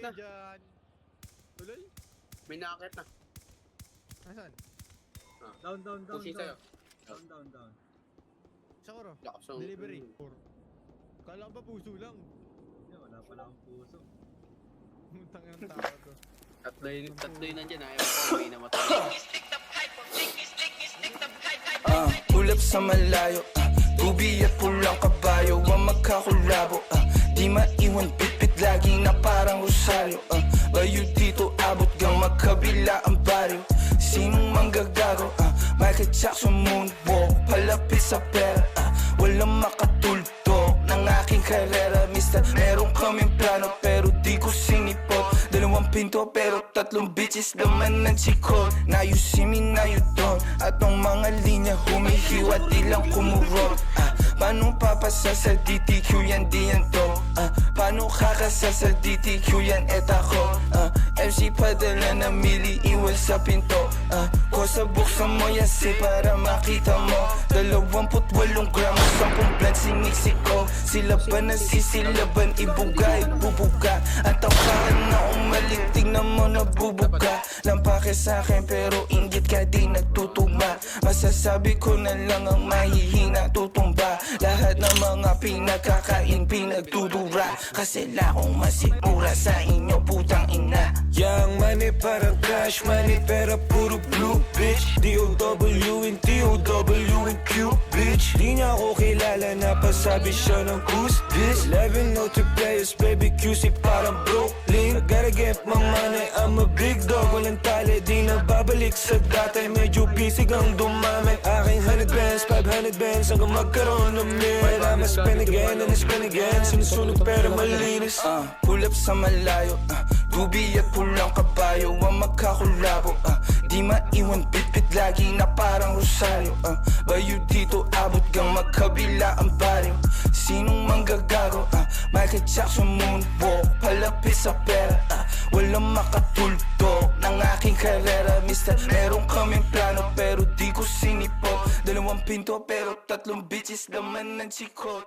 na. Dyan. Tuloy? May nakakit na. Nasaan? Down. Pusi sa'yo. Down. Sakuro. Lakas ng... Delivery. Kala ko ba puso lang? Wala pala akong puso. Tangin ng tao to. Tatlo yun nandyan. Ayaw ko may namatay. Pull up sa malayo, tubi at pulang kabayo ang magkakulabo. Di maiwan pitpit lagi na parang rosaryo. Layo dito abot gang magkabila ang baryo. Sinong manggagago? Michael Jackson moonwalk, palapit sa pera. Walang makatulto ng aking karera. Mister, meron kaming plano pero di ko sinipot. Dalawang pinto pero tatlong bitches naman ng chikot. Now you see me, now you don't. At ang mga linya humihiwa di lang kumurot. Paano papasa sa DTQ yan di yan to? Paano kakasa sa DTQ yan et ako? MC padala na mili iwan sa pinto. Kosa buksan mo yan si para makita mo. 28 gramo, 10 blend si Mexico. Sila ba nasisilaban, ibuga, ibubuga. Ang tapakan na umaligtig na mo nabubuga. Lampake sa'kin pero inggit ka di nagtutugma. Masasabi ko na lang ang mahihina tutumba. Lahat ng mga pinagkakain pinagdudura. Kasi lakong masigura sa inyo putang ina. Young money parang cash money pero puro blue bitch. D-O-W and T-O-W and Q bitch. Di niya ako kilala na pasabi siya ng goose bitch. 11 no 3 players baby QC parang Brooklyn. Gotta get my money, I'm a big dog. Walang tali di na babalik sa dati. Medyo busy kang dumami. Aking 100 bands, 500 bands hanggang magkaroon ng mil. I'ma spend again and spend again. Sinusunog pero malinis. Pull up sa malayo, tubi at pulang kabayo ang magkakulabo. Di maiwan bitbit lagi na parang rosaryo. Bayo dito abot gang magkabila ang baryo. Sinong manggagago? Michael Jackson moonwalk, palapit sa pera. Walang makatulto ng aking karera. Mister, meron kaming plano pero di ko sinipot. Dalawang pinto pero tatlong bitches naman ng chikot.